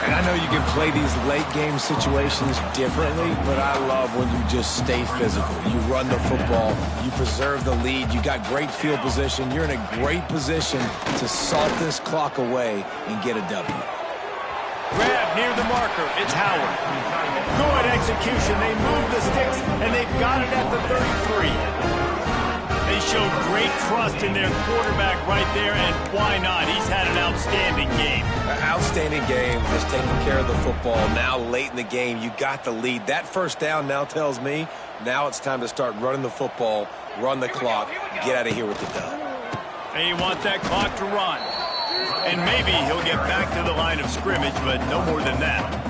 And I know you can play these late game situations differently, but I love when you just stay physical. You run the football, you preserve the lead, you got great field position, you're in a great position to salt this clock away and get a W. Grab near the marker, it's Howard. Good execution, they move the sticks, and they've got it at the 33. They showed great trust in their quarterback right there, and why not? He's had an outstanding game. Outstanding game, just taking care of the football. Now late in the game, you got the lead. That first down now tells me now it's time to start running the football, run the clock, get out of here with the dub. They want that clock to run. And maybe he'll get back to the line of scrimmage, but no more than that.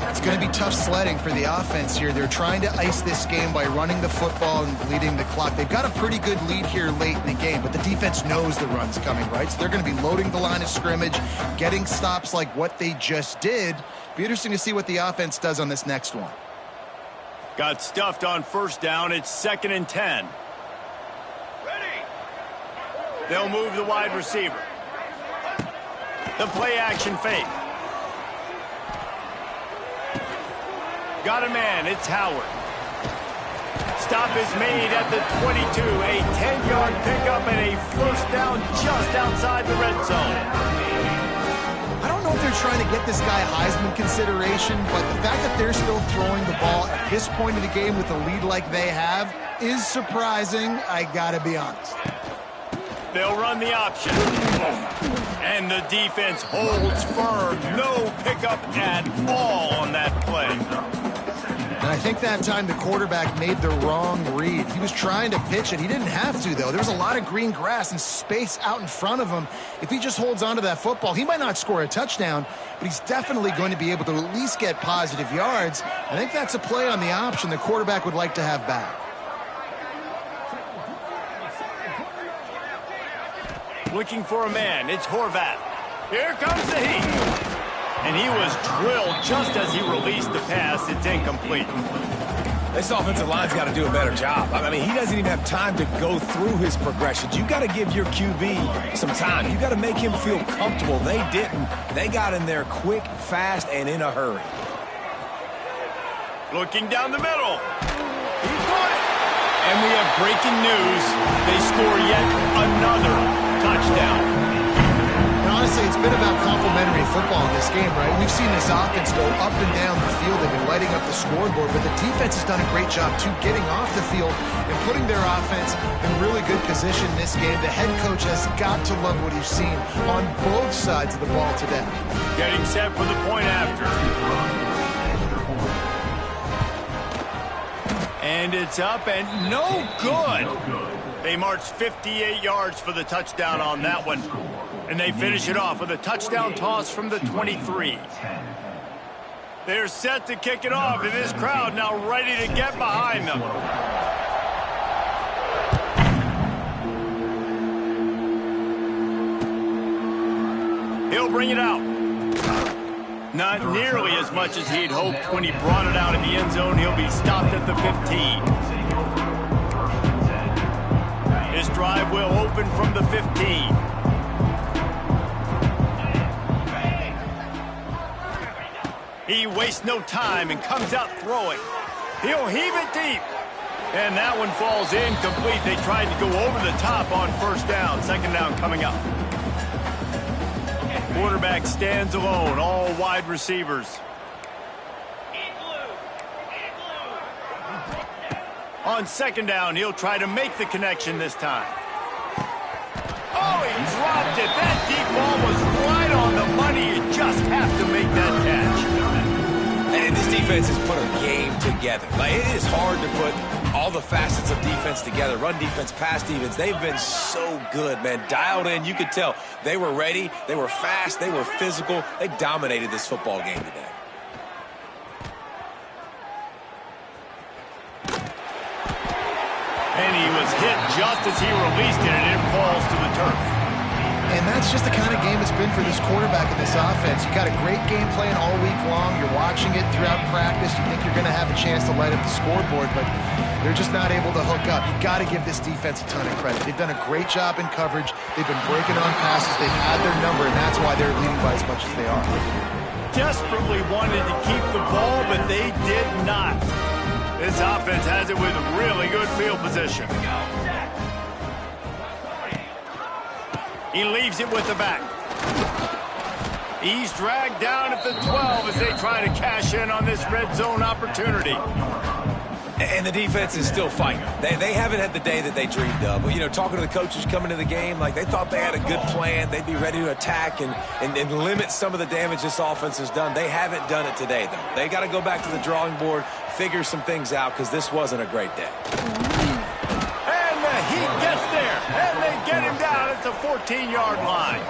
It's going to be tough sledding for the offense here. They're trying to ice this game by running the football and bleeding the clock. They've got a pretty good lead here late in the game, but the defense knows the run's coming, right? So they're going to be loading the line of scrimmage, getting stops like what they just did. Be interesting to see what the offense does on this next one. Got stuffed on first down. It's 2nd and 10. Ready. They'll move the wide receiver. The play action fake. Got a man, it's Howard. Stop is made at the 22. A 10-yard pickup and a first down just outside the red zone. I don't know if they're trying to get this guy Heisman consideration, but the fact that they're still throwing the ball at this point in the game with a lead like they have is surprising, I gotta be honest. They'll run the option. And the defense holds firm. No pickup at all on that play. And I think that time the quarterback made the wrong read. He was trying to pitch it. He didn't have to, though. There was a lot of green grass and space out in front of him. If he just holds on to that football, he might not score a touchdown, but he's definitely going to be able to at least get positive yards. I think that's a play on the option the quarterback would like to have back. Looking for a man. It's Horvath. Here comes the heat. And he was drilled just as he released the pass. It's incomplete. This offensive line's got to do a better job. I mean, he doesn't even have time to go through his progressions. You got to give your QB some time. You got to make him feel comfortable. They didn't. They got in there quick, fast, and in a hurry. Looking down the middle. He caught it. And we have breaking news. They score yet another touchdown. And honestly, it's been about complementary football in this game, right? We've seen this offense go up and down the field. They've been lighting up the scoreboard, but the defense has done a great job, too, getting off the field and putting their offense in really good position in this game. The head coach has got to love what he's seen on both sides of the ball today. Getting set for the point after. And it's up and no good. They marched 58 yards for the touchdown on that one. And they finish it off with a touchdown toss from the 23. They're set to kick it off, and this crowd now ready to get behind them. He'll bring it out. Not nearly as much as he'd hoped when he brought it out of the end zone. He'll be stopped at the 15. This drive will open from the 15. He wastes no time and comes out throwing. He'll heave it deep. And that one falls incomplete. They tried to go over the top on first down. Second down coming up. Quarterback stands alone, all wide receivers. On second down, he'll try to make the connection this time. Oh, he dropped it. That deep ball was right on the money. You just have to make that catch. And this defense has put a game together. Like, it is hard to put all the facets of defense together. Run defense, pass defense. They've been so good, man. Dialed in. You could tell they were ready. They were fast. They were physical. They dominated this football game today. And he was hit just as he released it, and it falls to the turf. And that's just the kind of game it's been for this quarterback in this offense. You got a great game plan all week long. You're watching it throughout practice. You think you're going to have a chance to light up the scoreboard, but they're just not able to hook up. You got to give this defense a ton of credit. They've done a great job in coverage. They've been breaking on passes. They've had their number, and that's why they're leading by as much as they are. Desperately wanted to keep the ball, but they did not. This offense has it with really good field position. He leaves it with the back. He's dragged down at the 12 as they try to cash in on this red zone opportunity. And the defense is still fighting. They haven't had the day that they dreamed of. But, you know, talking to the coaches coming to the game, like they thought they had a good plan. They'd be ready to attack and limit some of the damage this offense has done. They haven't done it today, though. They got to go back to the drawing board, figure some things out, because this wasn't a great day. And he gets there, and they get him down at the 14-yard line.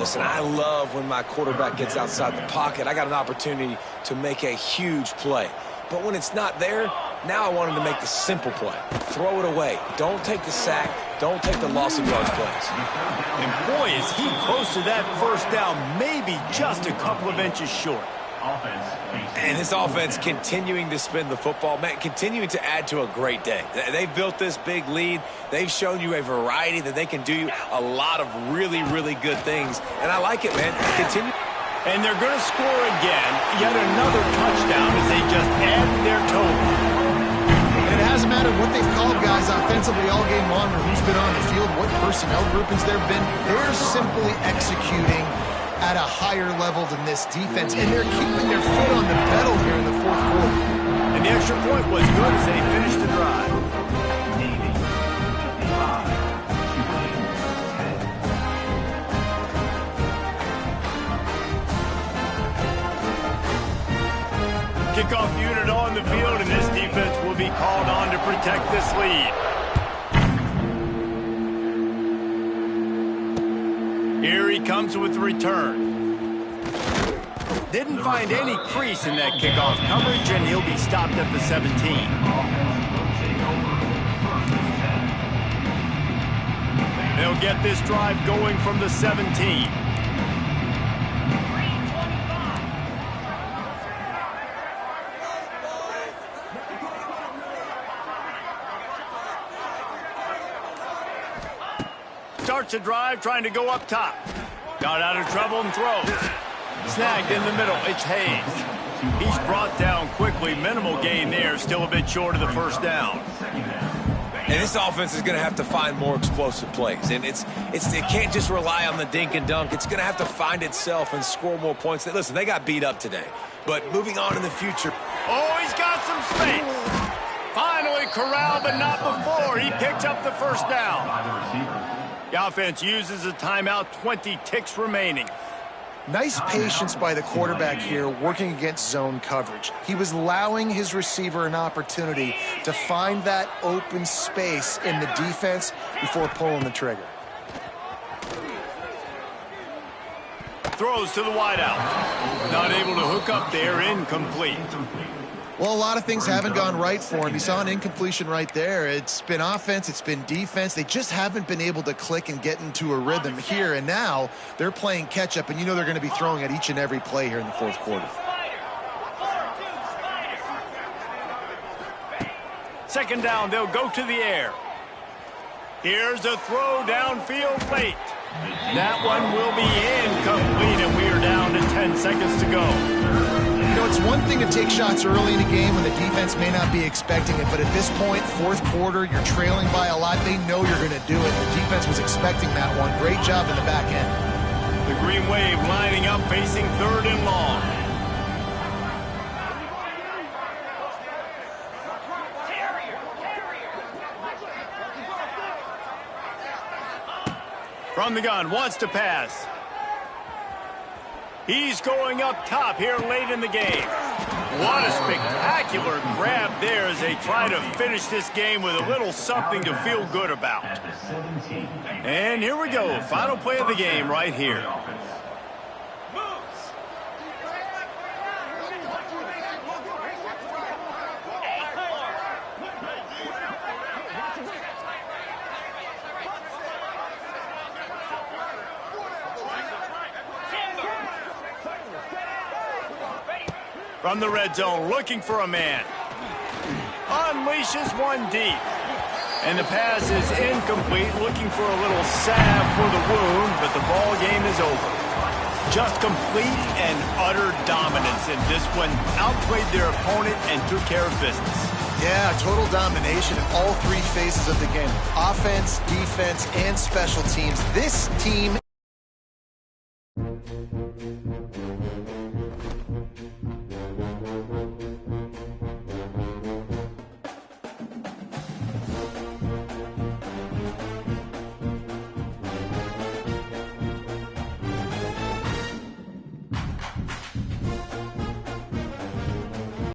Listen, I love when my quarterback gets outside the pocket. I got an opportunity to make a huge play. But when it's not there, now I want him to make the simple play. Throw it away. Don't take the sack. Don't take the loss of yards plays. And boy, is he close to that first down, maybe just a couple of inches short. And this offense continuing to spin the football, man, continuing to add to a great day. They've built this big lead. They've shown you a variety that they can do a lot of really, really good things. And I like it, man. Continue. And they're going to score again, yet another touchdown as they just add their total. And it hasn't mattered what they've called guys offensively all game long or who's been on the field, what personnel groupings there have been. They're simply executing at a higher level than this defense, and they're keeping their foot on the pedal here in the fourth quarter. And the extra point was good as they finished the drive. Kickoff unit on the field, and this defense will be called on to protect this lead. Here he comes with the return. Didn't find any crease in that kickoff coverage, and he'll be stopped at the 17. They'll get this drive going from the 17. Starts a drive trying to go up top. Got out of trouble and throws. Snagged in the middle. It's Hayes. He's brought down quickly. Minimal gain there. Still a bit short of the first down. And this offense is going to have to find more explosive plays. And it can't just rely on the dink and dunk. It's going to have to find itself and score more points. Listen, they got beat up today. But moving on in the future. Oh, he's got some space. Finally corralled, but not before. He picks up the first down. The offense uses a timeout, 20 ticks remaining. Nice patience by the quarterback here working against zone coverage. He was allowing his receiver an opportunity to find that open space in the defense before pulling the trigger. Throws to the wideout. Not able to hook up there, incomplete. Well, a lot of things haven't gone right for him. You saw an incompletion right there. It's been offense, it's been defense. They just haven't been able to click and get into a rhythm here. And now they're playing catch-up, and you know they're going to be throwing at each and every play here in the fourth quarter. Second down, they'll go to the air. Here's a throw downfield late. That one will be incomplete, and we are down to 10 seconds to go. You know, it's one thing to take shots early in a game when the defense may not be expecting it, but at this point, fourth quarter, you're trailing by a lot. They know you're going to do it. The defense was expecting that one. Great job in the back end. The Green Wave lining up, facing third and long. From the gun, wants to pass. He's going up top here late in the game. What a spectacular grab there as they try to finish this game with a little something to feel good about. And here we go, final play of the game right here. From the red zone, looking for a man. Unleashes one deep. And the pass is incomplete, looking for a little salve for the wound, but the ball game is over. Just complete and utter dominance in this one. Outplayed their opponent and took care of business. Yeah, total domination in all three phases of the game. Offense, defense, and special teams. This team